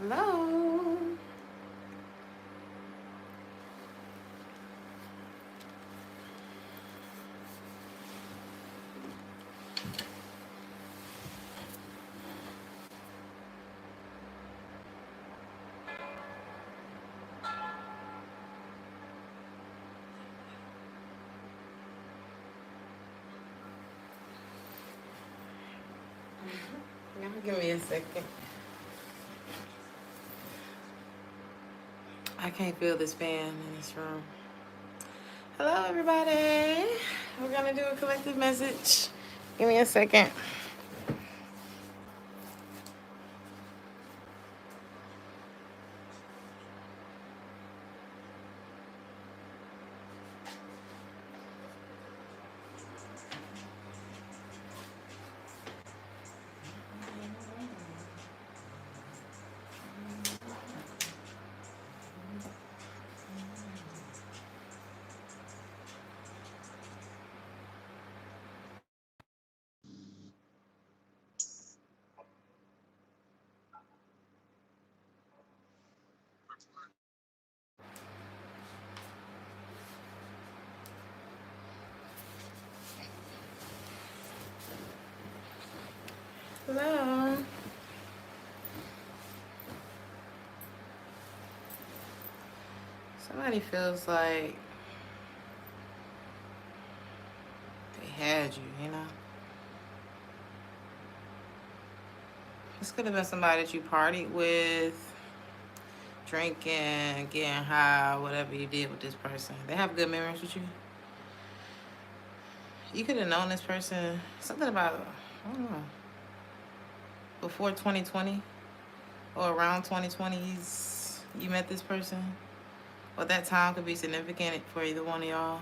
Hello. Y'all give me a second. I can't feel this fan in this room. Hello, everybody. We're gonna do a collective message. Give me a second. Hello. Somebody feels like they had you, you know? This could have been somebody that you partied with, drinking, getting high, whatever you did with this person. They have good memories with you. You could have known this person, something about, I don't know, before 2020 or around 2020, you met this person. Or that time could be significant for either one of y'all.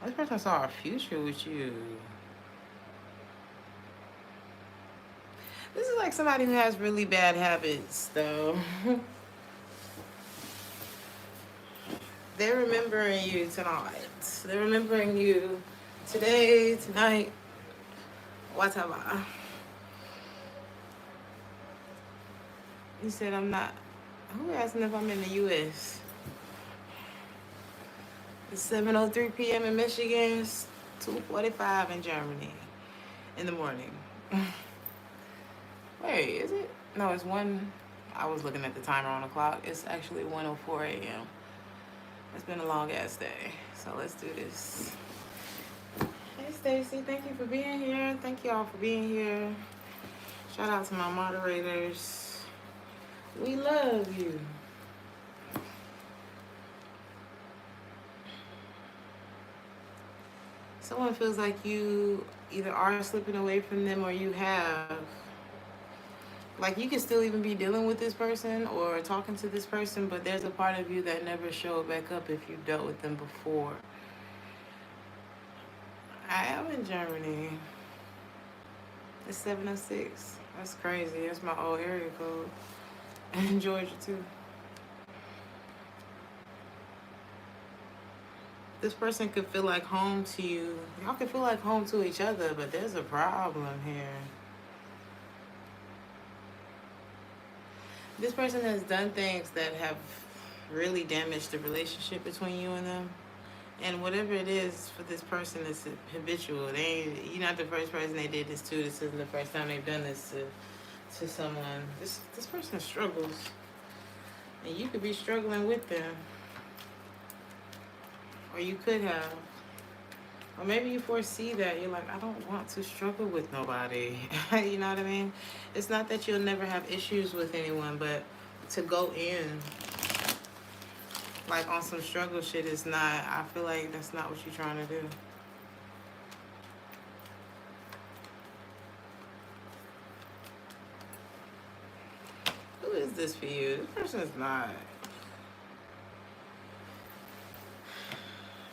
This person saw a future with you. This is like somebody who has really bad habits, though. They're remembering you tonight. They're remembering you today, tonight, whatever. You said I'm not. Who asking if I'm in the U.S.? It's 7:03 p.m. in Michigan. It's 2:45 in Germany in the morning. Wait, is it? No, it's 1. I was looking at the timer on the clock. It's actually 1:04 a.m. It's been a long ass day. So let's do this. Hey, Stacy. Thank you for being here. Thank y'all for being here. Shout out to my moderators. We love you. Someone feels like you either are slipping away from them or you have. Like you can still even be dealing with this person or talking to this person, but there's a part of you that never showed back up if you dealt with them before. I am in Germany. It's 7:06. That's crazy. That's my old area code. And in Georgia too. This person could feel like home to you. Y'all can feel like home to each other, but there's a problem here. This person has done things that have really damaged the relationship between you and them. And whatever it is for this person, it's habitual. You're not the first person they did this to. This isn't the first time they've done this to someone. This person struggles. And you could be struggling with them. Or you could have. Or maybe you foresee that. You're like, I don't want to struggle with nobody. You know what I mean? It's not that you'll never have issues with anyone, but to go in like on some struggle shit is not, I feel like that's not what you're trying to do. Who is this for you? This person is not.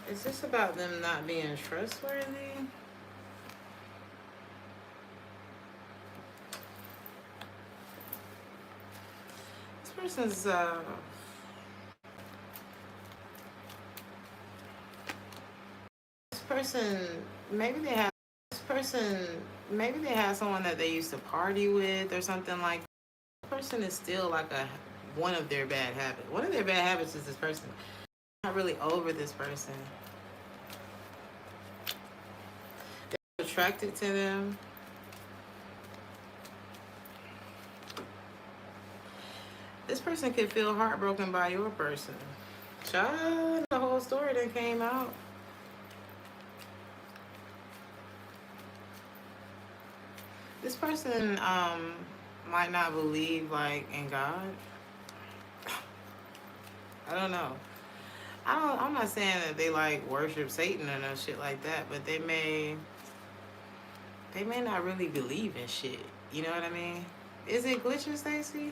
Is this about them not being trustworthy? This person's this person maybe they have someone that they used to party with or something like person is still like one of their bad habits. One of their bad habits is this person. Not really over this person. They're attracted to them. This person could feel heartbroken by your person. Child, the whole story that came out. This person might not believe like in God. I don't know. I'm not saying that they like worship Satan or no shit like that, but they may not really believe in shit. You know what I mean? Is it glitching, Stacy?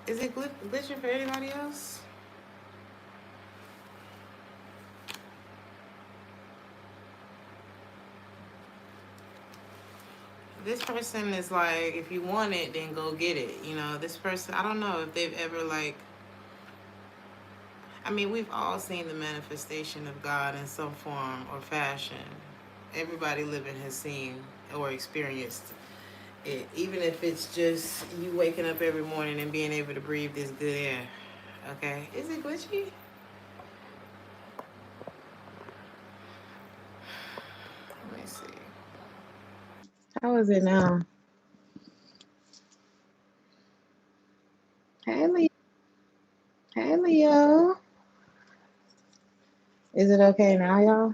Is it glitching for anybody else? This person is like, if you want it, then go get it. You know, this person, I don't know if they've ever like, I mean, we've all seen the manifestation of God in some form or fashion. Everybody living has seen or experienced it, even if it's just you waking up every morning and being able to breathe this good air. Okay, is it glitchy? Let me see. How is it now? Hey, Leo. Hey, Leo. Is it okay now, y'all?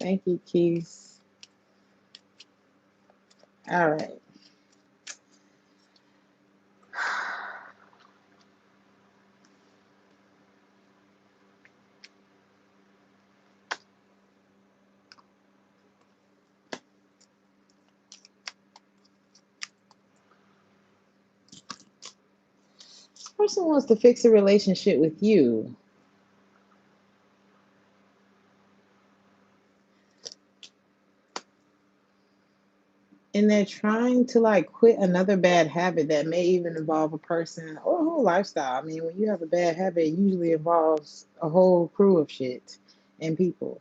Thank you, Keith. All right. This person wants to fix a relationship with you. And they're trying to like quit another bad habit that may even involve a person or a whole lifestyle. I mean, when you have a bad habit, it usually involves a whole crew of shit and people.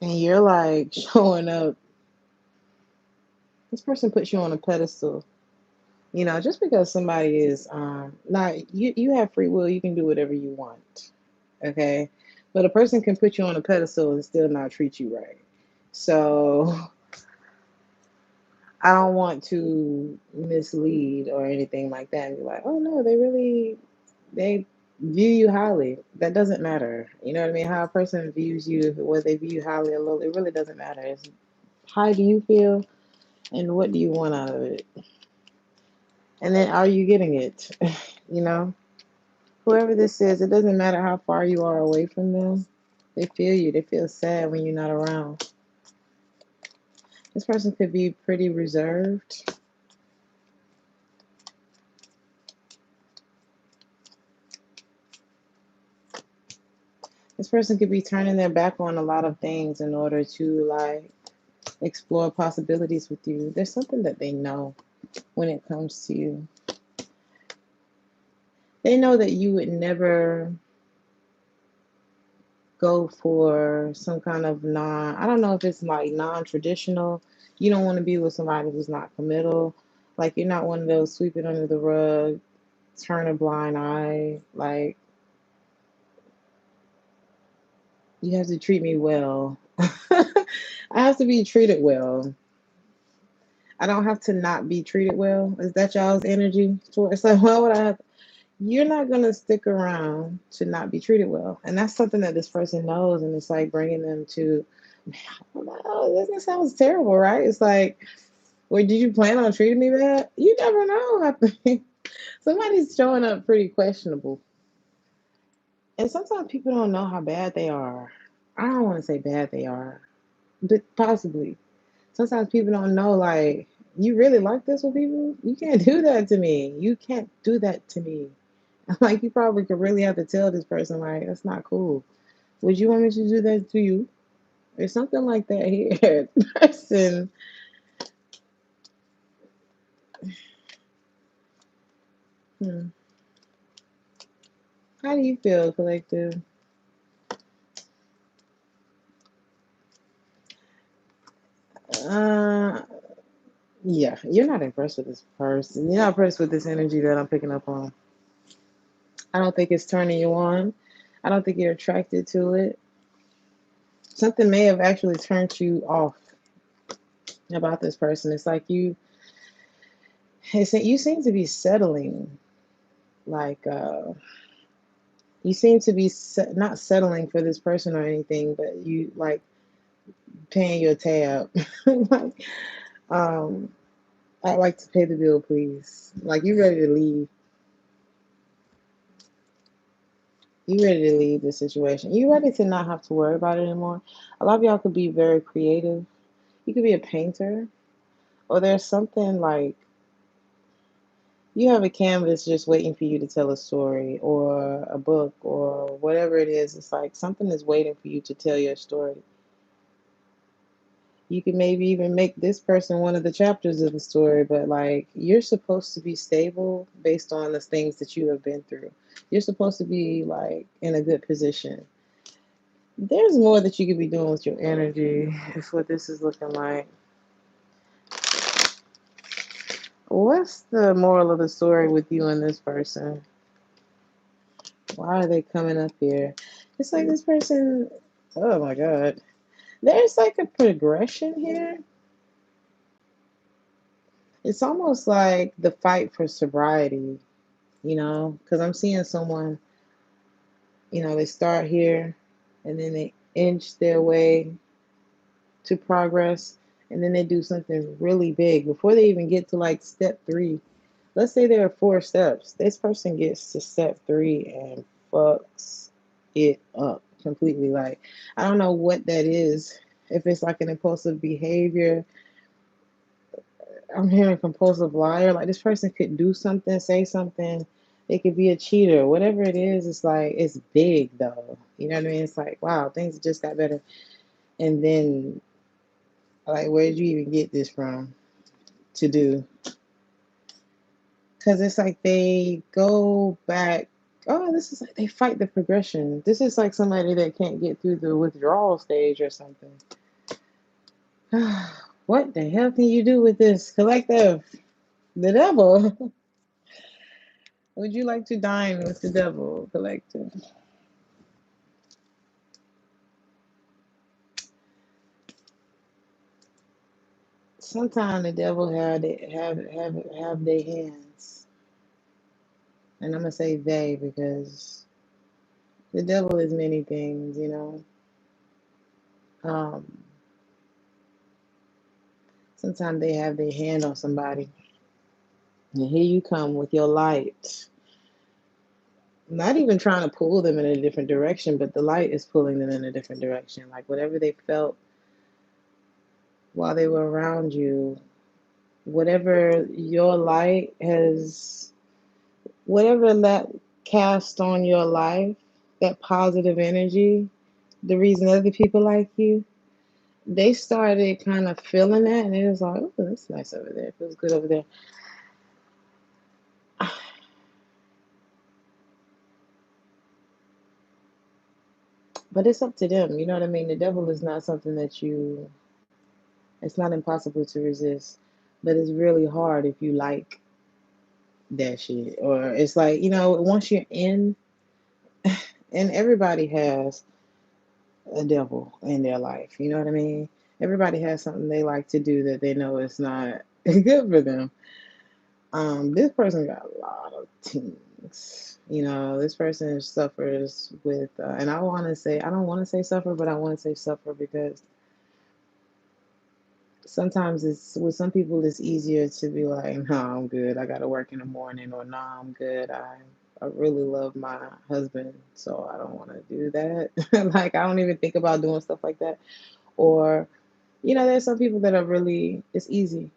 And you're like showing up. This person puts you on a pedestal. You know, just because somebody is not you have free will, you can do whatever you want. Okay? But a person can put you on a pedestal and still not treat you right. So I don't want to mislead or anything like that and be like, oh no, they view you highly. That doesn't matter. You know what I mean? How a person views you, whether they view you highly or low, it really doesn't matter. It's how do you feel and what do you want out of it? And then are you getting it? You know? Whoever this is, it doesn't matter how far you are away from them. They feel you. They feel sad when you're not around. This person could be pretty reserved. This person could be turning their back on a lot of things in order to like explore possibilities with you. There's something that they know when it comes to you. They know that you would never go for some kind of I don't know if it's like non-traditional. You don't want to be with somebody who's not committal. Like you're not one of those sweep it under the rug, turn a blind eye. Like you have to treat me well. I have to be treated well. I don't have to not be treated well. Is that y'all's energy? It's like, why would I have? You're not going to stick around to not be treated well. And that's something that this person knows. And it's like bringing them to, I don't know, this sounds terrible, right? It's like, well, did you plan on treating me bad? You never know. I think somebody's showing up pretty questionable. And sometimes people don't know how bad they are. I don't want to say bad they are, but possibly. Sometimes people don't know, like, you really like this with people? You can't do that to me. You can't do that to me. Like, you probably could really have to tell this person, like, that's not cool. Would you want me to do that to you? There's something like that here. The person How do you feel, collective? Uh, yeah, you're not impressed with this person. You're not impressed with this energy that I'm picking up on. I don't think it's turning you on. I don't think you're attracted to it. Something may have actually turned you off about this person. It's like you seem to be settling. Like, you seem to be not settling for this person or anything, but you like paying your tab. Like, um, I'd like to pay the bill, please. Like, you ready to leave. You ready to leave the situation. You ready to not have to worry about it anymore. A lot of y'all could be very creative. You could be a painter, or there's something like you have a canvas just waiting for you to tell a story, or a book, or whatever it is. It's like something is waiting for you to tell your story. You can maybe even make this person one of the chapters of the story, but like you're supposed to be stable based on the things that you have been through. You're supposed to be like in a good position. There's more that you could be doing with your energy, is what this is looking like. What's the moral of the story with you and this person? Why are they coming up here? It's like this person, oh my God. There's like a progression here. It's almost like the fight for sobriety, because I'm seeing someone, they start here and then they inch their way to progress and then they do something really big before they even get to like step 3. Let's say there are 4 steps. This person gets to step 3 and fucks it up completely. Like, I don't know what that is. If it's like an impulsive behavior, I'm hearing compulsive liar. Like, this person could do something, say something. They could be a cheater. Whatever it is, it's like, it's big though. You know what I mean? It's like, wow, things just got better. And then, like, where did you even get this from to do? Because it's like they go back. Oh, this is like they fight the progression. This is like somebody that can't get through the withdrawal stage or something. What the hell can you do with this collective? The devil. Would you like to dine with the devil, collective? Sometimes the devil have their hands, and I'm gonna say they because the devil is many things. Um, Sometimes they have their hand on somebody, and here you come with your light. Not even trying to pull them in a different direction, but the light is pulling them in a different direction. Like whatever they felt while they were around you, whatever your light has, whatever that cast on your life, that positive energy, the reason other people like you, they started kind of feeling that, and it was like, oh, that's nice over there. It feels good over there. But it's up to them. You know what I mean? The devil is not something it's not impossible to resist, but it's really hard if you like that shit. Or it's like, once you're in, and everybody has a devil in their life. You know what I mean? Everybody has something they like to do that they know is not good for them. This person got a lot of things. This person suffers with, and I don't want to say suffer, but I want to say suffer because sometimes it's with some people it's easier to be like, no, I'm good. I gotta work in the morning, or no, I'm good. I really love my husband, so I don't want to do that. Like I don't even think about doing stuff like that. Or, there's some people that are really it's easy.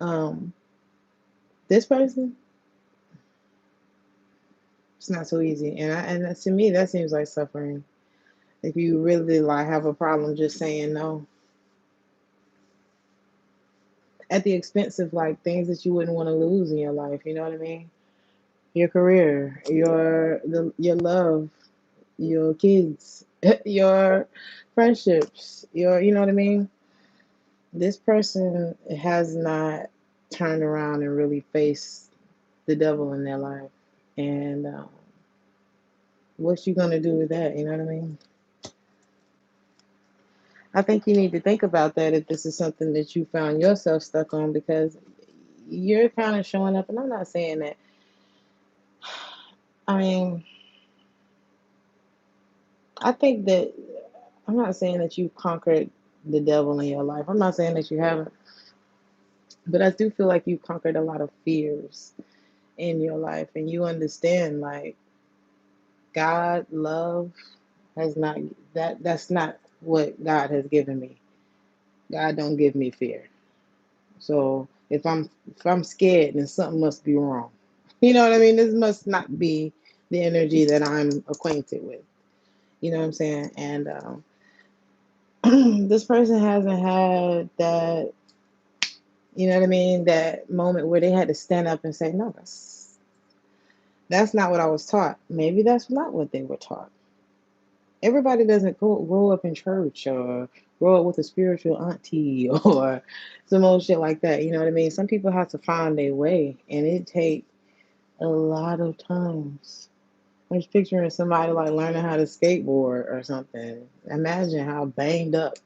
Um, this person, it's not so easy, to me that seems like suffering. If you really like have a problem just saying no, at the expense of like things that you wouldn't want to lose in your life. You know what I mean? Your career, your love, your kids, your friendships, you know what I mean? This person has not turned around and really faced the devil in their life. And what you gonna do with that? You know what I mean? I think you need to think about that if this is something that you found yourself stuck on, because you're kind of showing up, and I'm not saying that. I mean, I think that I'm not saying that you've conquered the devil in your life. I'm not saying that you haven't, but I do feel like you've conquered a lot of fears in your life, and you understand like God, love has not that's not what God has given me. God don't give me fear. So if I'm scared, then something must be wrong. You know what I mean? This must not be the energy that I'm acquainted with. You know what I'm saying? And this person hasn't had that, you know what I mean, that moment where they had to stand up and say, no, that's not what I was taught. Maybe that's not what they were taught. Everybody doesn't grow up in church or grow up with a spiritual auntie or some old shit like that. You know what I mean? Some people have to find their way, and it takes a lot of times. I'm just picturing somebody like learning how to skateboard or something. Imagine how banged up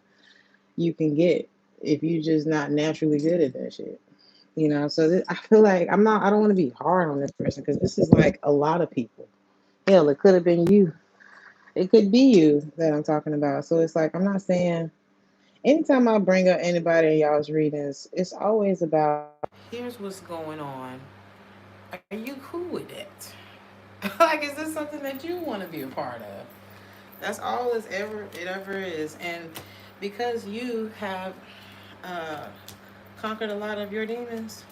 you can get if you're just not naturally good at that shit. You know, so I feel like I don't want to be hard on this person because this is like a lot of people. Hell, it could have been you. It could be you that I'm talking about. So it's like, I'm not saying, anytime I bring up anybody in y'all's readings, it's always about, Here's what's going on. Are you cool with that? Like, is this something that you want to be a part of? That's all it ever is. And because you have uh, conquered a lot of your demons,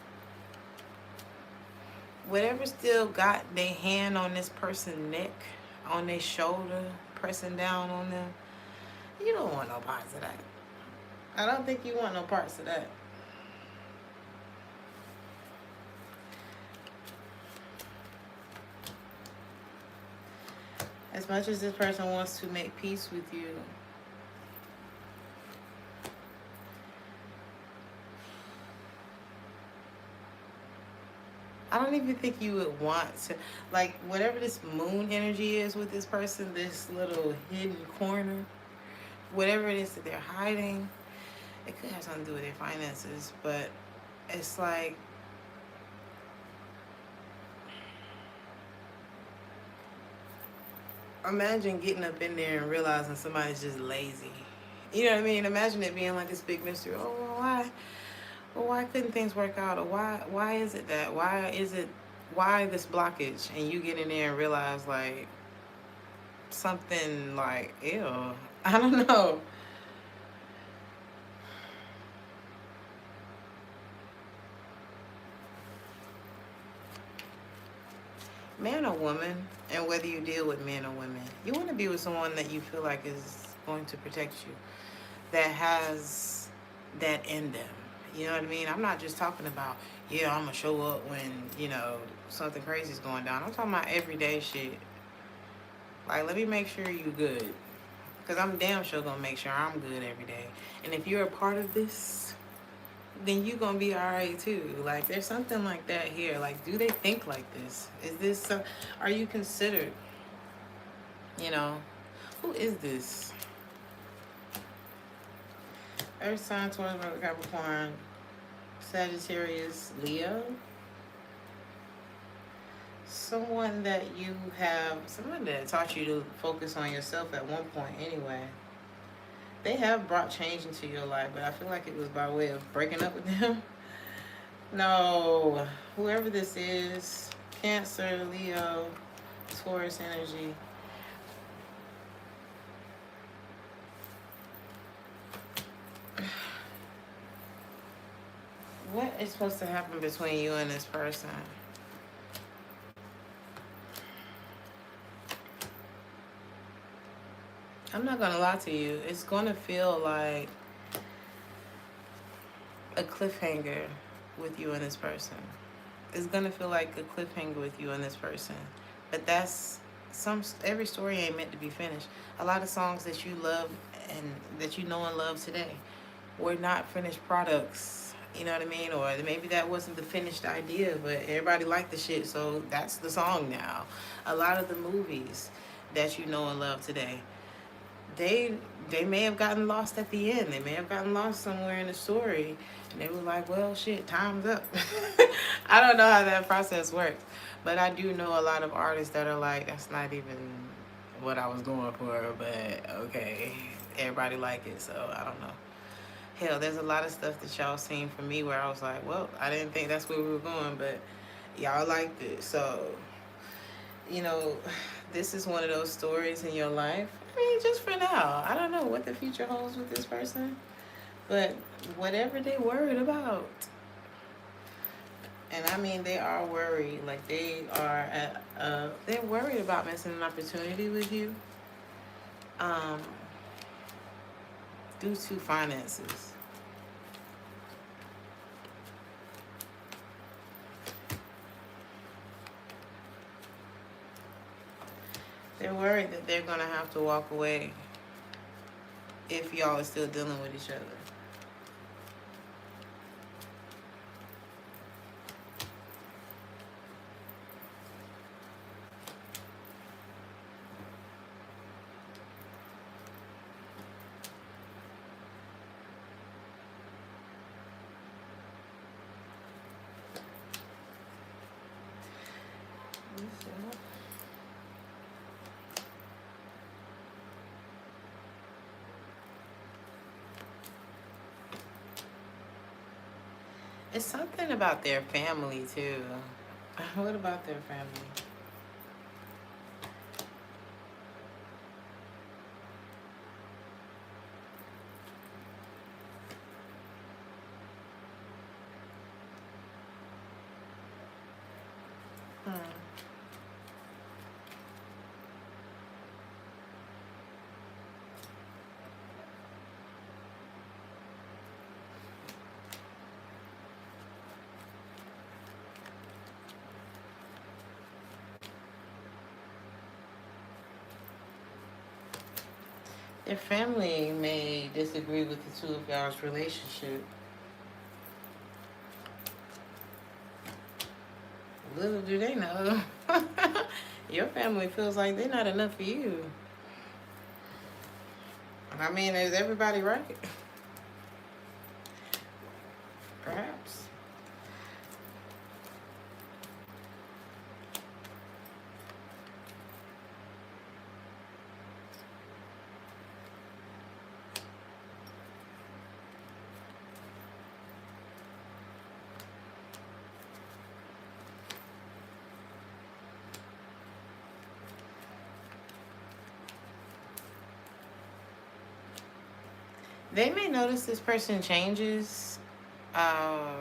whatever still got their hand on this person's neck, on their shoulder, pressing down on them, you don't want no parts of that. I don't think you want no parts of that. As much as this person wants to make peace with you, I don't even think you would want to, like, whatever this moon energy is with this person, this little hidden corner, whatever it is that they're hiding, it could have something to do with their finances, but it's like, imagine getting up in there and realizing somebody's just lazy. You know what I mean? Imagine it being like this big mystery. Oh, well, why? Well, why couldn't things work out? Or why is it that? Why this blockage? And you get in there and realize like something like, ew. I don't know. Man or woman, and whether you deal with men or women, you want to be with someone that you feel like is going to protect you, that has that in them. You know what I mean? I'm not just talking about, yeah, I'm gonna show up when, something crazy is going down. I'm talking about everyday shit. Like, let me make sure you good. Because I'm damn sure gonna make sure I'm good every day. And if you're a part of this, then you gonna be alright too. Like, there's something like that here. Like, do they think like this? Is this some, are you considered, you know, who is this? Earth sign, Taurus, Virgo, Capricorn, Sagittarius, Leo. Someone that taught you to focus on yourself at one point anyway. They have brought change into your life, but I feel like it was by way of breaking up with them. No, whoever this is, Cancer, Leo, Taurus energy. What is supposed to happen between you and this person? I'm not gonna lie to you. It's gonna feel like a cliffhanger with you and this person. It's gonna feel like a cliffhanger with you and this person. But that's every story ain't meant to be finished. A lot of songs that you love and that you know and love today were not finished products. You know what I mean? Or maybe that wasn't the finished idea, but everybody liked the shit, so that's the song now. A lot of the movies that you know and love today, they they may have gotten lost at the end. They may have gotten lost somewhere in the story, and they were like, "Well, shit, time's up." I don't know how that process works, but I do know a lot of artists that are like, "That's not even what I was going for," but okay, everybody like it, so I don't know. Hell, there's a lot of stuff that y'all seen from me where I was like, "Well, I didn't think that's where we were going, but y'all liked it," so you know, this is one of those stories in your life. I mean, just for now. I don't know what the future holds with this person, but whatever they worried about, and I mean, they are worried. Like they're worried about missing an opportunity with you, um, due to finances. They're worried that they're gonna have to walk away if y'all are still dealing with each other. It's something about their family too. What about their family? Hmm. Their family may disagree with the two of y'all's relationship. Little do they know, your family feels like they're not enough for you. I mean, is everybody right? Perhaps. They may notice this person changes uh,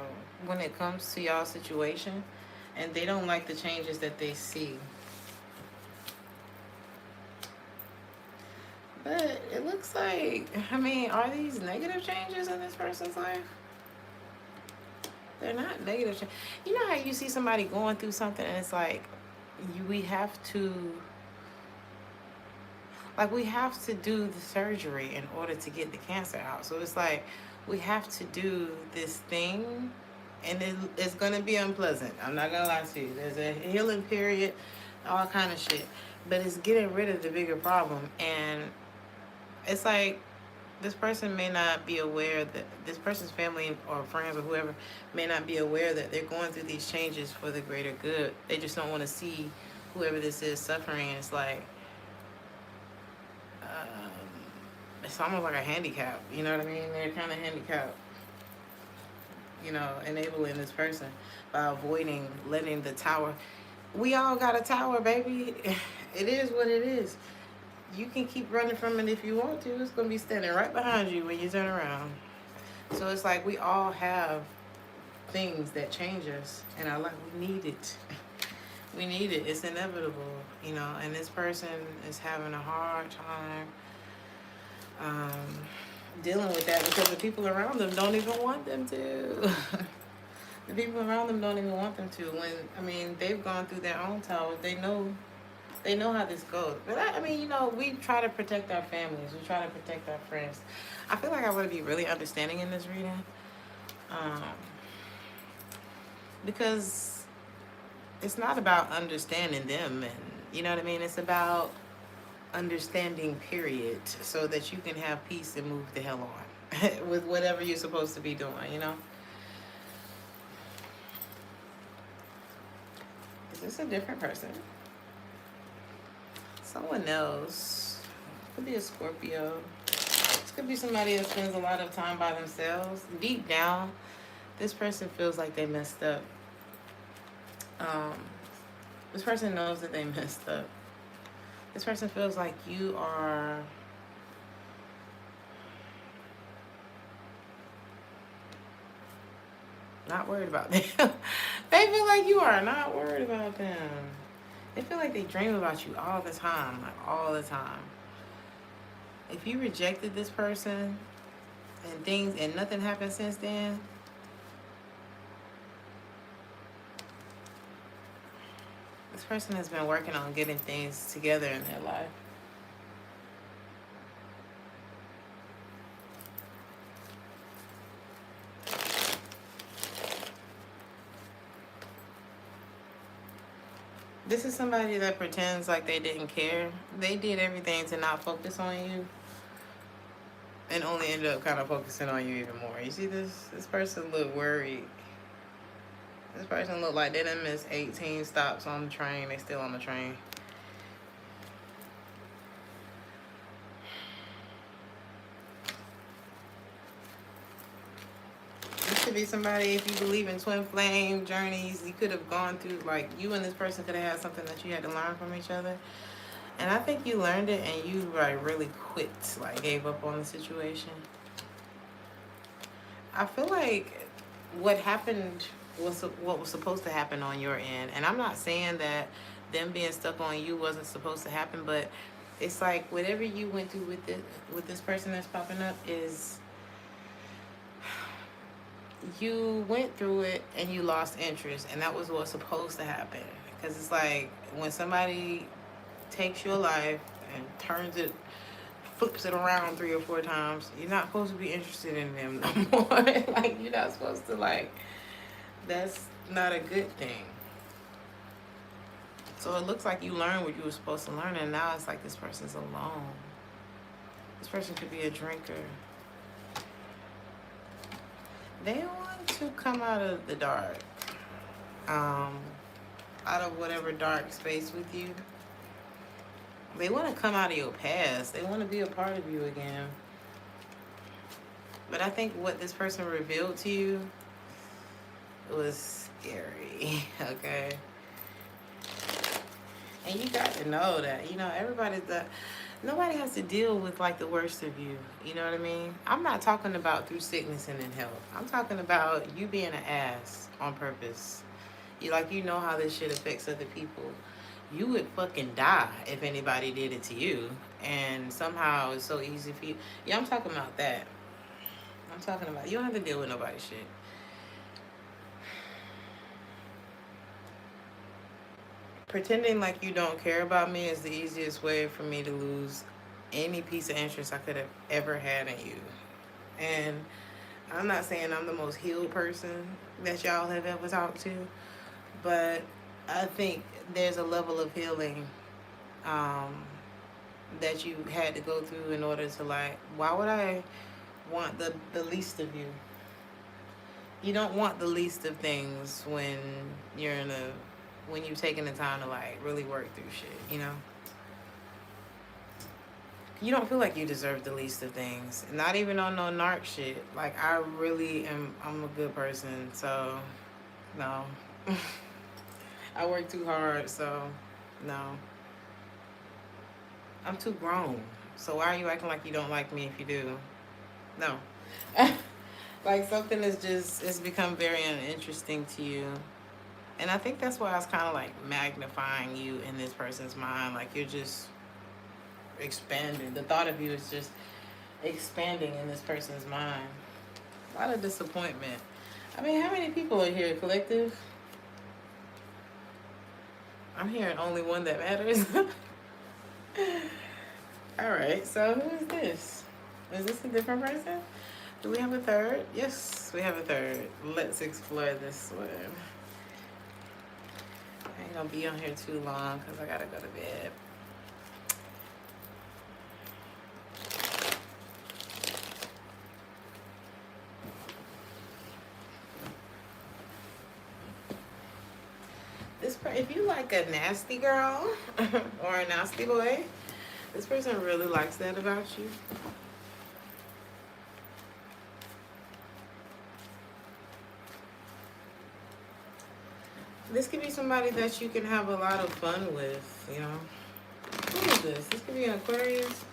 when it comes to y'all situation, and they don't like the changes that they see. But it looks like, I mean, are these negative changes in this person's life? They're not negative. You know how you see somebody going through something and it's like, we have to, we have to do the surgery in order to get the cancer out. So it's like, we have to do this thing and it's going to be unpleasant. I'm not going to lie to you. There's a healing period, all kind of shit. But it's getting rid of the bigger problem. And it's like, this person may not be aware that this person's family or friends or whoever may not be aware that they're going through these changes for the greater good. They just don't want to see whoever this is suffering. It's like, it's almost like a handicap. You know what I mean? They're kind of handicapped, enabling this person by avoiding letting the tower. We all got a tower, baby. It is what it is. You can keep running from it if you want to. It's going to be standing right behind you when you turn around. So it's like we all have things that change us. And we need it. We need it. It's inevitable, And this person is having a hard time dealing with that because the people around them don't even want them to. The people around them don't even want them to. When I mean, they've gone through their own towers. They know how this goes. But I mean, you know, we try to protect our families. We try to protect our friends. I feel like I want to be really understanding in this reading, um, because it's not about understanding them, and you know what I mean. It's about understanding, period, so that you can have peace and move the hell on with whatever you're supposed to be doing. You know. Is this a different person? Someone else. Could be a Scorpio. This could be somebody that spends a lot of time by themselves. Deep down, this person feels like they messed up. Um, this person knows that they messed up. This person feels like you are not worried about them. They feel like you are not worried about them. They feel like they dream about you all the time, like all the time. If you rejected this person and nothing happened since then, this person has been working on getting things together in their life. This is somebody that pretends like they didn't care. They did everything to not focus on you and only ended up kind of focusing on you even more. You see this? This person looked worried. This person looked like they done missed 18 stops on the train. They still on the train. This could be somebody, if you believe in twin flame journeys, you could have gone through, like, you and this person could have had something that you had to learn from each other. And I think you learned it and you, like, really quit, like, gave up on the situation. I feel like what happened was what was supposed to happen on your end. And I'm not saying that them being stuck on you wasn't supposed to happen, but it's like whatever you went through with this person that's popping up is you went through it and you lost interest, and that was what's supposed to happen. Because it's like when somebody takes your life and flips it around 3 or 4 times, you're not supposed to be interested in them no more. Like, you're not supposed to, like, that's not a good thing. So it looks like you learned what you were supposed to learn, and now it's like this person's alone. This person could be a drinker. They want to come out of the dark, out of whatever dark space with you. They want to come out of your past. They want to be a part of you again. But I think what this person revealed to you was scary, okay? And you got to know that, you know, nobody has to deal with, like, the worst of you. You know what I mean? I'm not talking about through sickness and in health. I'm talking about you being an ass on purpose. You know how this shit affects other people. You would fucking die if anybody did it to you. And somehow it's so easy for you. Yeah, I'm talking about that. I'm talking about, you don't have to deal with nobody's shit. Pretending like you don't care about me is the easiest way for me to lose any piece of interest I could have ever had in you. And I'm not saying I'm the most healed person that y'all have ever talked to, but I think there's a level of healing that you had to go through in order to, like, why would I want the least of you? You don't want the least of things when you've taken the time to, like, really work through shit, you know? You don't feel like you deserve the least of things. Not even on no narc shit. Like, I'm a good person, so, no. I work too hard, so, no. I'm too grown. So why are you acting like you don't like me if you do? No. Like, something it's become very uninteresting to you. And I think that's why I was kind of, like, magnifying you in this person's mind. Like, you're just expanding. The thought of you is just expanding in this person's mind. A lot of disappointment. I mean, how many people are here? Collective? I'm hearing only one that matters. Alright, so who is this? Is this a different person? Do we have a third? Yes, we have a third. Let's explore this one. I ain't gonna be on here too long because I gotta go to bed. If you like a nasty girl or a nasty boy, this person really likes that about you. This could be somebody that you can have a lot of fun with, you know. Who is this? This could be an Aquarius.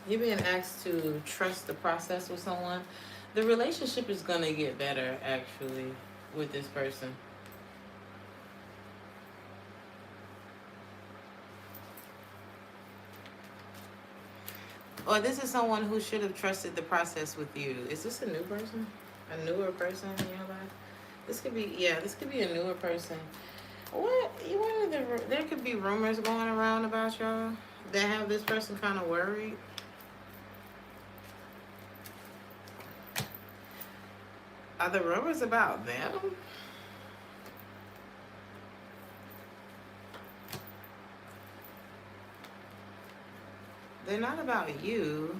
You're being asked to trust the process with someone. The relationship is going to get better, actually, with this person. Or this is someone who should have trusted the process with you. Is this a new person? A newer person in your life? This could be, yeah, this could be a newer person. There could be rumors going around about y'all that have this person kind of worried. Are the rumors about them? They're not about you.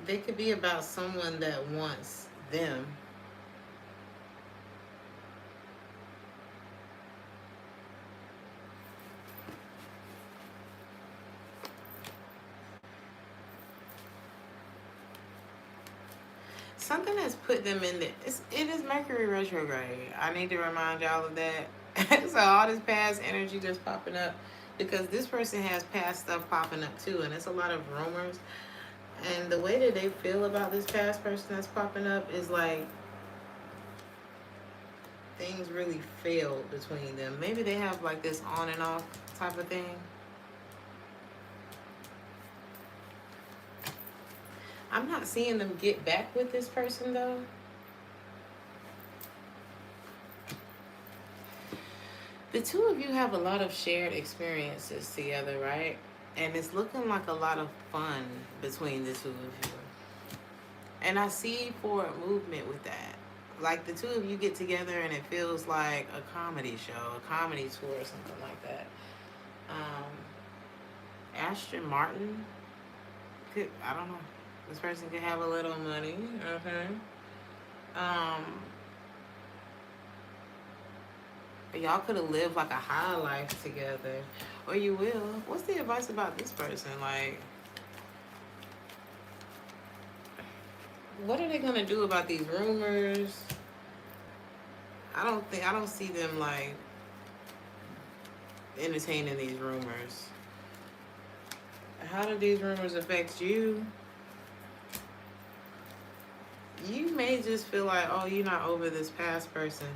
They could be about someone that wants them. Something has put them in the... It is Mercury retrograde. I need to remind y'all of that. So all this past energy just popping up because this person has past stuff popping up too, and it's a lot of rumors. And the way that they feel about this past person that's popping up is like things really failed between them. Maybe they have like this on and off type of thing. I'm not seeing them get back with this person though. The two of you have a lot of shared experiences together, right? And it's looking like a lot of fun between the two of you. And I see forward movement with that. Like the two of you get together and it feels like a comedy show, a comedy tour or something like that. Ashton Martin could, I don't know. This person could have a little money, okay? Y'all could have lived like a high life together. Or you will. What's the advice about this person? Like, what are they gonna do about these rumors? I don't see them like entertaining these rumors. How do these rumors affect you? You may just feel like, oh, you're not over this past person.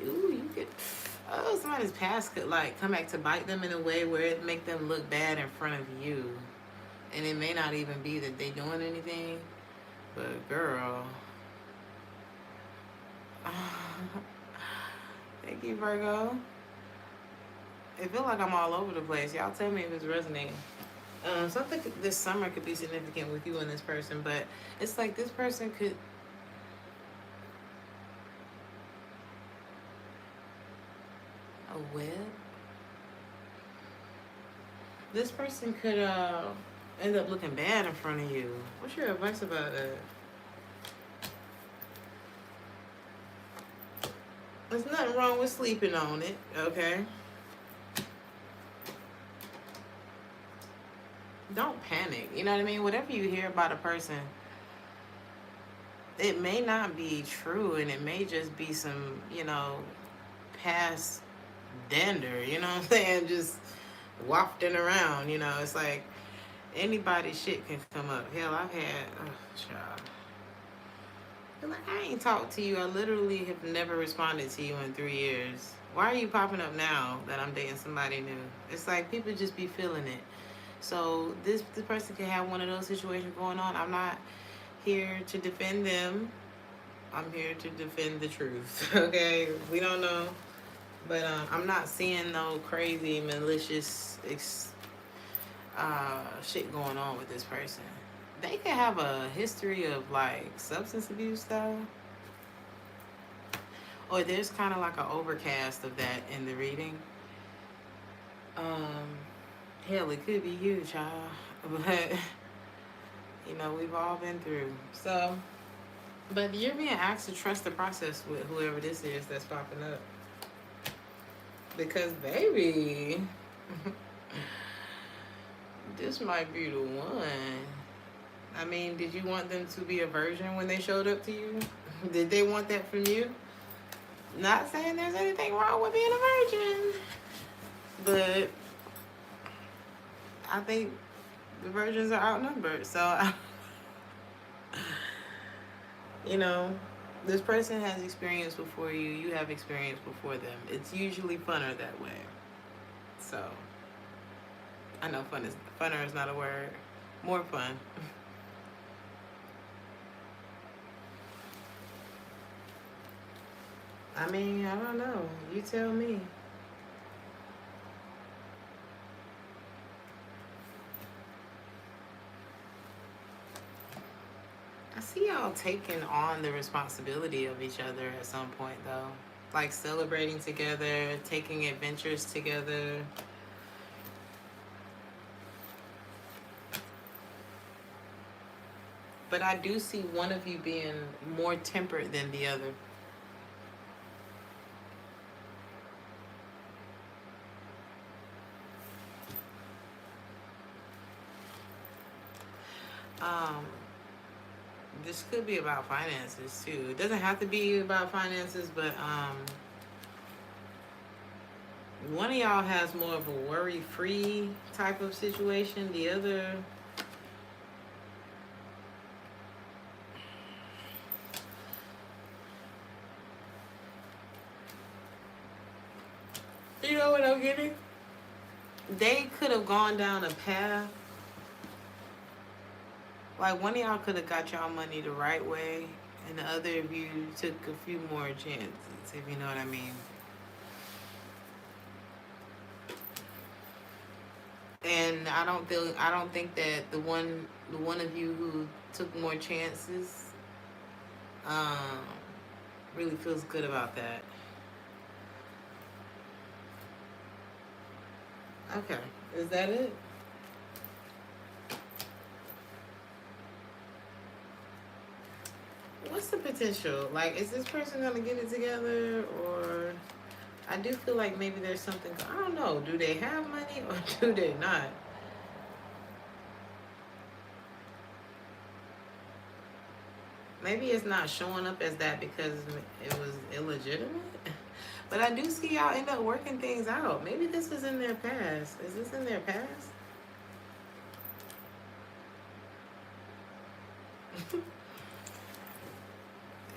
Ooh, you could, oh, somebody's past could like come back to bite them in a way where it make them look bad in front of you. And it may not even be that they doing anything, but girl. Thank you, Virgo. It feel like I'm all over the place. Y'all tell me if it's resonating. Something this summer could be significant with you and this person, but it's like this person could... A web? This person could end up looking bad in front of you. What's your advice about that? There's nothing wrong with sleeping on it, okay? Don't panic. You know what I mean? Whatever you hear about a person, it may not be true, and it may just be some, you know, past dander, you know what I'm saying? Just wafting around, you know. It's like anybody's shit can come up. Hell, I've had, child. They're like, I ain't talked to you. I literally have never responded to you in 3 years. Why are you popping up now that I'm dating somebody new? It's like people just be feeling it. So this person could have one of those situations going on. I'm not here to defend them. I'm here to defend the truth. Okay, we don't know, but I'm not seeing no crazy malicious shit going on with this person. They could have a history of like substance abuse though, or there's kind of like an overcast of that in the reading. Um, Hell, it could be you, child, but you know we've all been through. So, but you're being asked to trust the process with whoever this is that's popping up, because baby, this might be the one. I mean, did you want them to be a virgin when they showed up to you? Did they want that from you? Not saying there's anything wrong with being a virgin, but I think the virgins are outnumbered. So, you know, this person has experience before you. You have experience before them. It's usually funner that way. So, I know funner is not a word. More fun. I mean, I don't know. You tell me. I see y'all taking on the responsibility of each other at some point, though. Like celebrating together, taking adventures together. But I do see one of you being more tempered than the other. Um, this could be about finances too. It doesn't have to be about finances, but one of y'all has more of a worry-free type of situation. The other, you know what I'm getting? They could have gone down a path. Like one of y'all could have got y'all money the right way, and the other of you took a few more chances, if you know what I mean. And I don't think that the one of you who took more chances um really feels good about that. Okay. Is that it? What's the potential? Like, is this person gonna get it together, or I do feel like maybe there's something. I don't know. Do they have money or do they not? Maybe it's not showing up as that because it was illegitimate. But I do see y'all end up working things out. Maybe this is in their past. Is this in their past?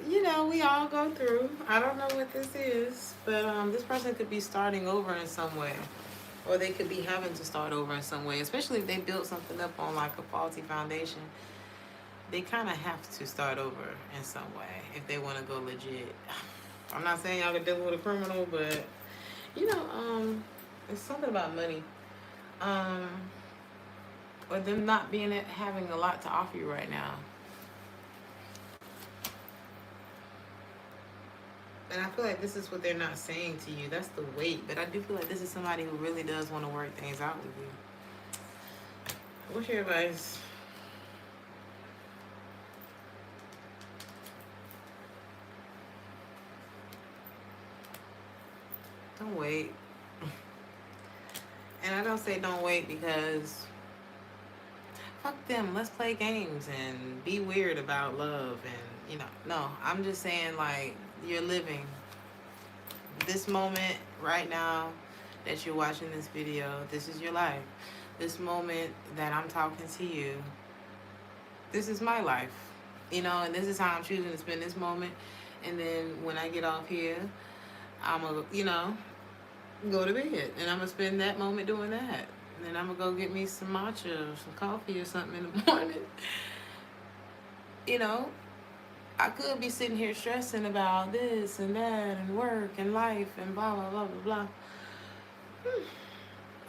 You know, we all go through. I don't know what this is, but this person could be starting over in some way. Or they could be having to start over in some way, especially if they built something up on like a faulty foundation. They kind of have to start over in some way if they want to go legit. I'm not saying y'all can deal with a criminal, but you know, it's something about money, or them not being having a lot to offer you right now. And I feel like this is what they're not saying to you. That's the weight. But I do feel like this is somebody who really does want to work things out with you. What's your advice? Don't wait. And I don't say don't wait because fuck them. Let's play games and be weird about love. And, you know, no. I'm just saying, like, you're living this moment right now that you're watching this video. This is your life. This moment that I'm talking to you, this is my life. you know, and this is how I'm choosing to spend this moment. And then when I get off here, I'm going to, you know, go to bed. And I'm going to spend that moment doing that. And then I'm going to go get me some matcha or some coffee or something in the morning. You know, I could be sitting here stressing about this and that and work and life and blah, blah, blah, blah, blah.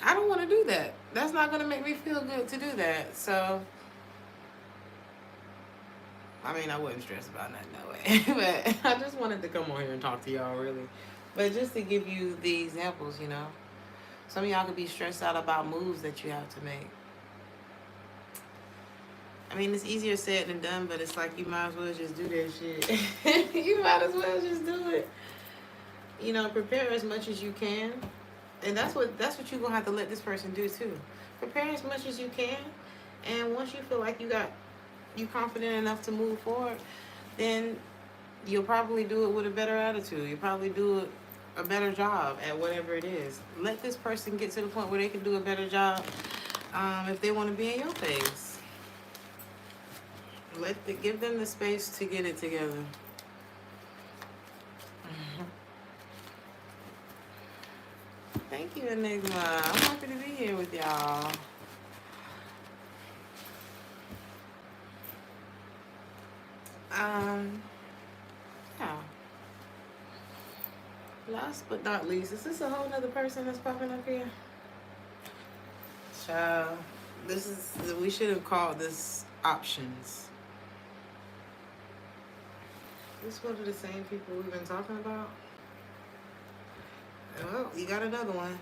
I don't want to do that. That's not going to make me feel good to do that. So, I mean, I wouldn't stress about nothing, no way. But I just wanted to come on here and talk to y'all, really. But just to give you the examples, you know. Some of y'all could be stressed out about moves that you have to make. I mean, it's easier said than done, but it's like you might as well just do that shit. You might as well just do it. You know, prepare as much as you can. And that's what you're going to have to let this person do, too. Prepare as much as you can. And once you feel like you confident enough to move forward, then you'll probably do it with a better attitude. You'll probably do a better job at whatever it is. Let this person get to the point where they can do a better job if they want to be in your face. Give them the space to get it together. Thank you, Enigma. I'm happy to be here with y'all. Yeah. Last but not least, is this a whole nother person that's popping up here? Child, we should have called this options. This one of the same people we've been talking about? Well, you got another one.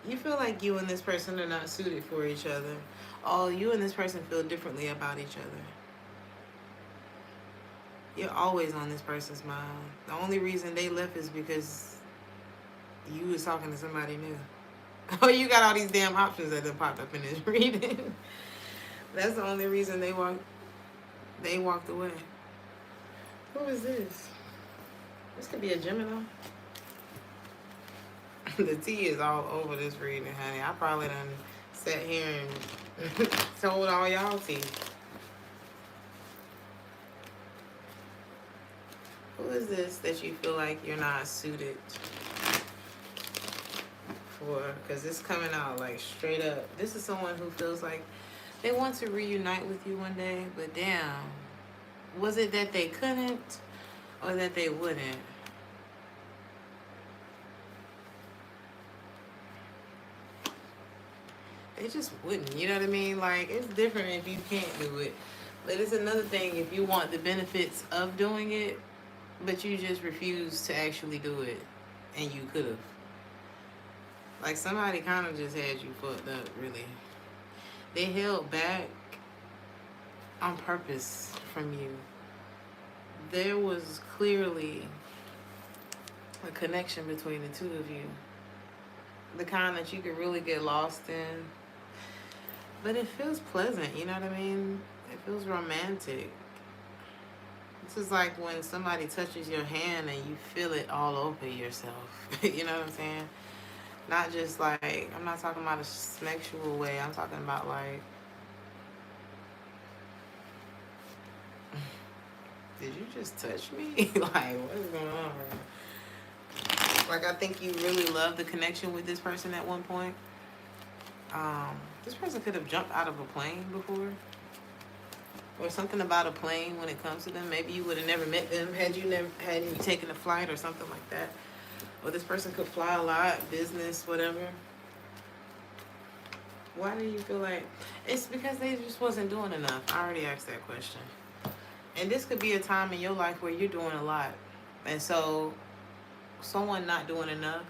You feel like you and this person are not suited for each other. Oh, you and this person feel differently about each other. You're always on this person's mind. The only reason they left is because you was talking to somebody new. Oh, you got all these damn options that have popped up in this reading. That's the only reason they walked away. Who is this? This could be a Gemini. The tea is all over this reading, honey. I probably done sat here and told all y'all tea. Who is this that you feel like you're not suited for? Because it's coming out like straight up. This is someone who feels like they want to reunite with you one day, but damn, was it that they couldn't or that they wouldn't? They just wouldn't, you know what I mean? Like, it's different if you can't do it. But it's another thing if you want the benefits of doing it, but you just refuse to actually do it, and you could have. Like, somebody kind of just had you fucked up, really. They held back on purpose from you. There was clearly a connection between the two of you. The kind that you could really get lost in. But it feels pleasant, you know what I mean? It feels romantic. This is like when somebody touches your hand and you feel it all over yourself. You know what I'm saying? Not just like, I'm not talking about a sexual way. I'm talking about like, did you just touch me? Like, what is going on right now? Like, I think you really love the connection with this person at one point. This person could have jumped out of a plane before. Or something about a plane when it comes to them. Maybe you would have never met them had you taken a flight or something like that. Or this person could fly a lot, business, whatever. Why do you feel like... It's because they just wasn't doing enough. I already asked that question. And this could be a time in your life where you're doing a lot. And so, someone not doing enough,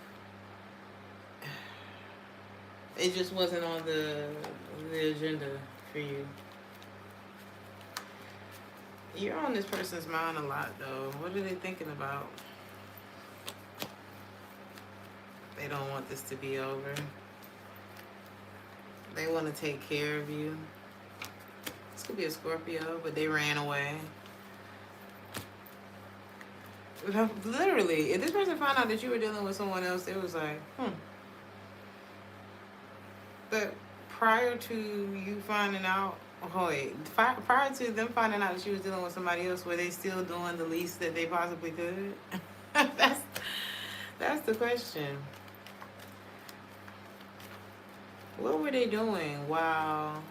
it just wasn't on the agenda for you. You're on this person's mind a lot, though. What are they thinking about? They don't want this to be over. They want to take care of you. This could be a Scorpio, but they ran away. Literally, if this person found out that you were dealing with someone else, it was like, But prior to you finding out, oh wait, prior to them finding out that she was dealing with somebody else, were they still doing the least that they possibly could? that's that's the question. What were they doing while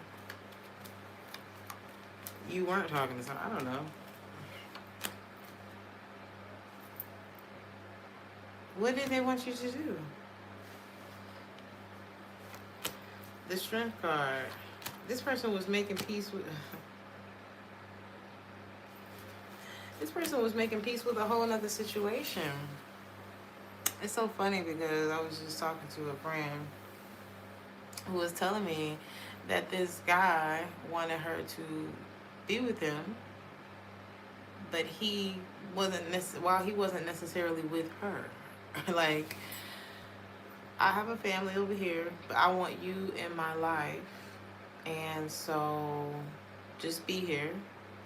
you weren't talking to someone? I don't know. What did they want you to do? The Strength card. This person was making peace with. This person was making peace with a whole other situation. It's so funny because I was just talking to a friend who was telling me that this guy wanted her to be with him, but he wasn't while he wasn't necessarily with her. Like, I have a family over here, but I want you in my life, and so just be here.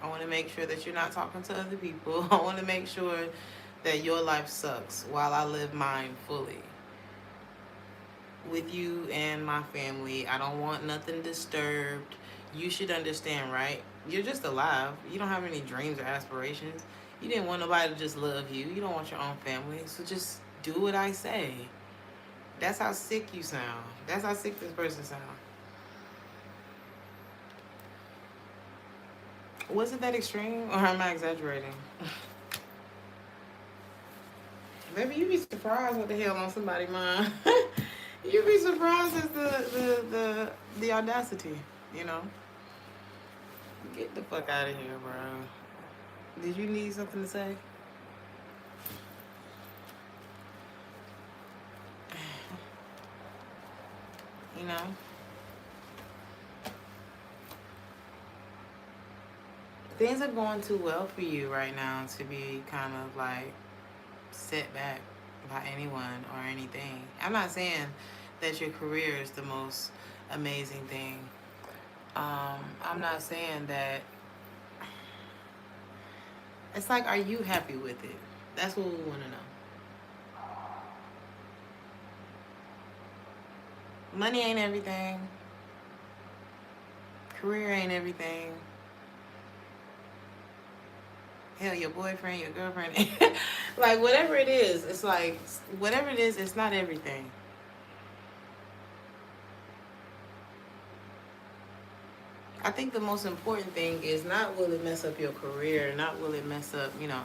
I want to make sure that you're not talking to other people. I want to make sure that your life sucks while I live mine fully with you and my family. I don't want nothing disturbed. You should understand, right? You're just alive. You don't have any dreams or aspirations. You didn't want nobody to just love you. You don't want your own family. So just do what I say. That's how sick you sound. That's how sick this person sounds. Was it that extreme, or am I exaggerating? Maybe you be surprised what the hell on somebody's mind. You be surprised at the audacity, you know? Get the fuck out of here, bro. Did you need something to say? You know? Things are going too well for you right now to be kind of like set back by anyone or anything. I'm not saying that your career is the most amazing thing. I'm not saying that. It's like, are you happy with it? That's what we want to know. Money ain't everything. Career ain't everything. Hell, your boyfriend, your girlfriend, like whatever it is, it's like, whatever it is, it's not everything. I think the most important thing is not will it mess up your career, not will it mess up, you know,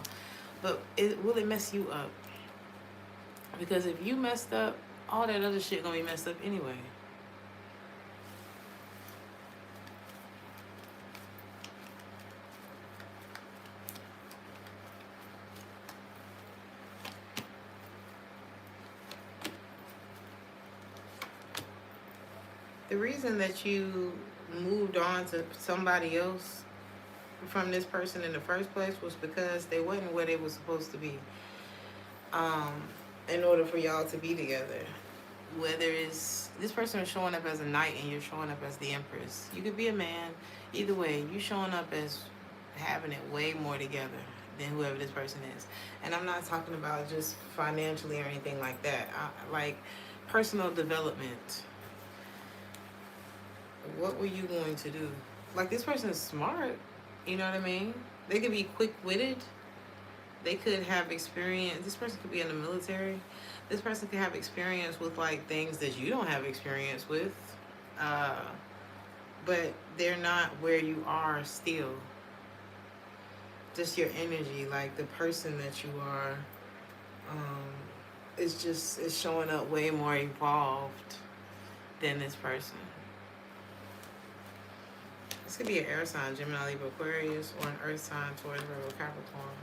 but will it mess you up? Because if you messed up, all that other shit gonna be messed up anyway. The reason that you moved on to somebody else from this person in the first place was because they wasn't where they were supposed to be. In order for y'all to be together, whether it's this person is showing up as a knight and you're showing up as the empress, you could be a man. Either way, you showing up as having it way more together than whoever this person is. And I'm not talking about just financially or anything like that. Like personal development. What were you going to do? Like, this person is smart, you know what I mean? They could be quick-witted. They could have experience. This person could be in the military. This person could have experience with like things that you don't have experience with. But they're not where you are still. Just your energy, like the person that you are, is showing up way more evolved than this person. This could be an air sign, Gemini, Libra, Aquarius, or an earth sign, Taurus, Virgo, Capricorn.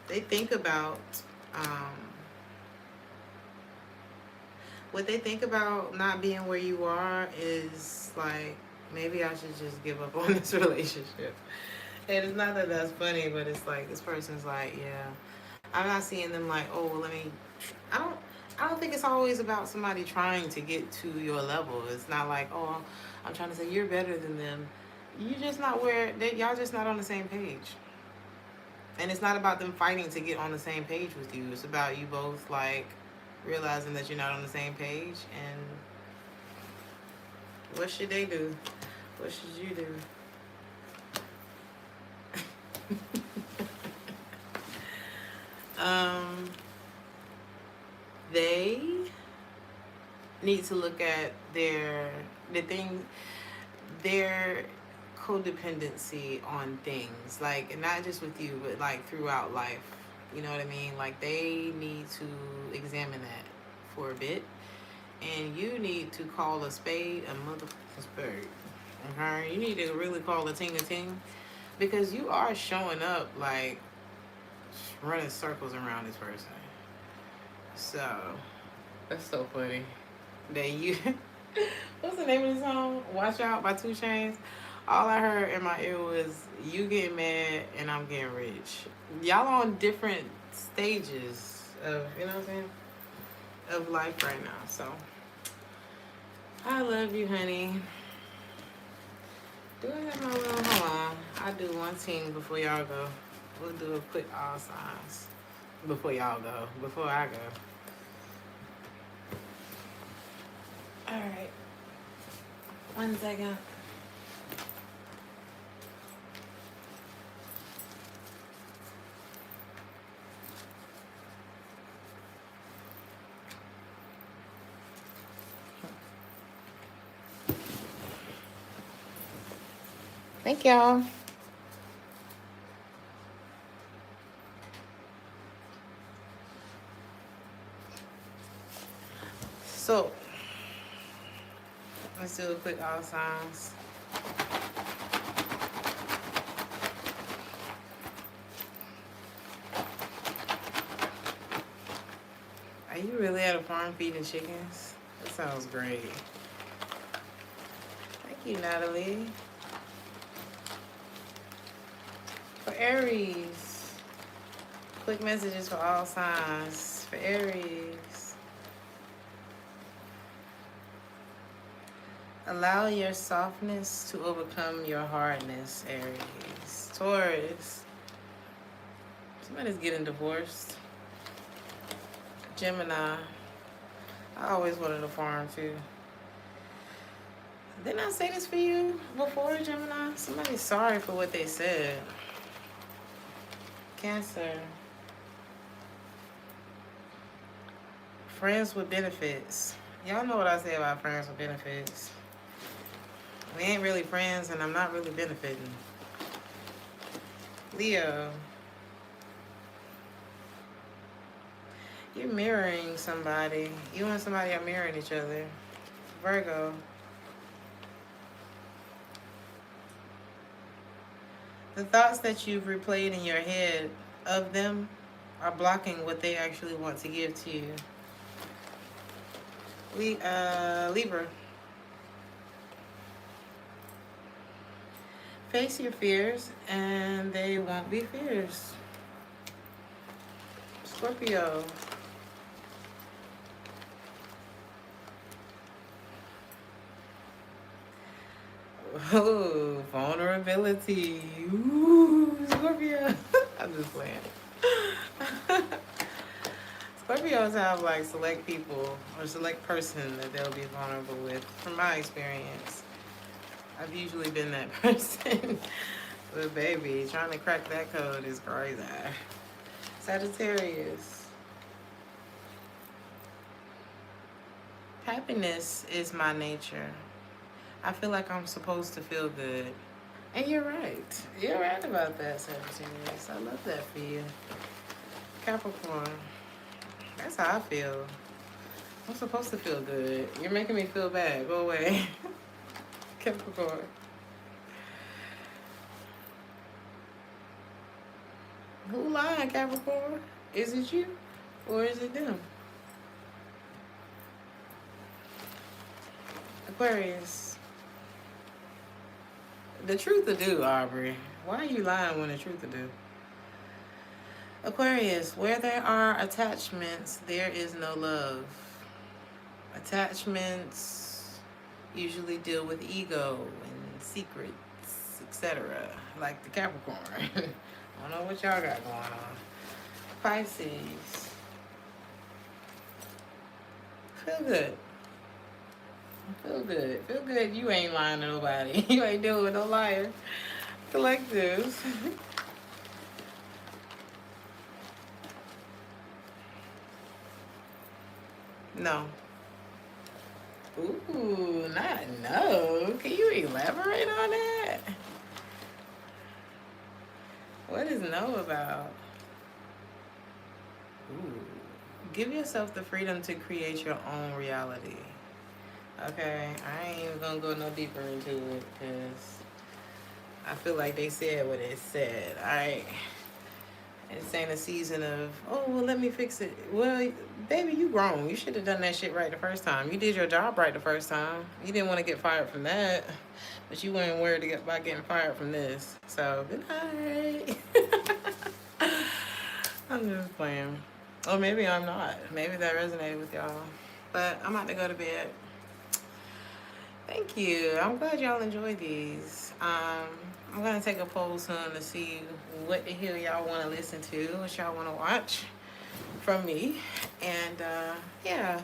They think about, what they think about not being where you are is like, maybe I should just give up on this relationship. And it's not that that's funny, but it's like, this person's like, yeah. I'm not seeing them like, oh, well, I don't think it's always about somebody trying to get to your level. It's not like, oh, I'm trying to say you're better than them. You're just not y'all just not on the same page. And it's not about them fighting to get on the same page with you. It's about you both like realizing that you're not on the same page. And what should they do? What should you do? They need to look at their codependency on things, like not just with you, but like throughout life. You know what I mean? Like they need to examine that for a bit, and you need to call a spade a motherfucking spade. Okay, you need to really call a ting, because you are showing up like running circles around this person. So that's so funny that you. What's the name of the song? Watch Out by 2 Chainz. All I heard in my ear was you getting mad and I'm getting rich. Y'all on different stages of, you know what I'm saying, of life right now. So I love you, honey. Do I have my little, hold on. I'll do one thing before y'all go. We'll do a quick all signs before y'all go, before I go. All right. 1 second. Thank y'all. So, let's do a quick all signs. Are you really at a farm feeding chickens? That sounds great. Thank you, Natalie. For Aries, quick messages for all signs. For Aries, allow your softness to overcome your hardness, Aries. Taurus, somebody's getting divorced. Gemini, I always wanted a farm too. Didn't I say this for you before, Gemini? Somebody's sorry for what they said. Cancer, friends with benefits. Y'all know what I say about friends with benefits. We ain't really friends and I'm not really benefiting. Leo, you're mirroring somebody. You and somebody are mirroring each other. Virgo, the thoughts that you've replayed in your head of them are blocking what they actually want to give to you. Libra, face your fears and they won't be fears. Scorpio, oh, vulnerability. Ooh, Scorpio. I'm just playing. Scorpios have like select people or select person that they'll be vulnerable with. From my experience, I've usually been that person. But baby, trying to crack that code is crazy. Sagittarius, happiness is my nature. I feel like I'm supposed to feel good. And you're right. You're right about that, Sagittarius. I love that for you. Capricorn, that's how I feel. I'm supposed to feel good. You're making me feel bad. Go away. Capricorn. Who lying, Capricorn? Is it you or is it them? Aquarius. The truth to do, Aubrey. Why are you lying when the truth to do? Aquarius, where there are attachments, there is no love. Attachments usually deal with ego and secrets, etc. Like the Capricorn. I don't know what y'all got going on. Pisces. Feel good. Feel good. Feel good. You ain't lying to nobody. You ain't dealing with no liar. Collectives. No. Ooh, not no. Can you elaborate on that? What is no about? Ooh. Give yourself the freedom to create your own reality. Okay, I ain't even gonna go no deeper into it because I feel like they said what it said. Alright. It's ain't a season of, oh, well, let me fix it. Well, baby, you grown. You should have done that shit right the first time. You did your job right the first time. You didn't want to get fired from that, but you weren't worried about getting fired from this. So, good night. I'm just playing. Or maybe I'm not. Maybe that resonated with y'all. But I'm about to go to bed. Thank you. I'm glad y'all enjoyed these. I'm gonna take a poll soon to see what the hell y'all want to listen to, what y'all want to watch from me, and yeah.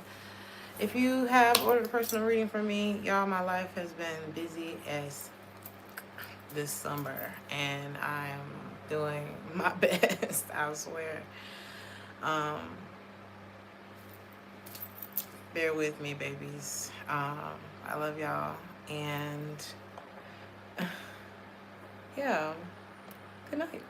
If you have ordered a personal reading from me, y'all, my life has been busy as this summer, and I am doing my best. I swear. Bear with me, babies. I love y'all, and yeah, good night.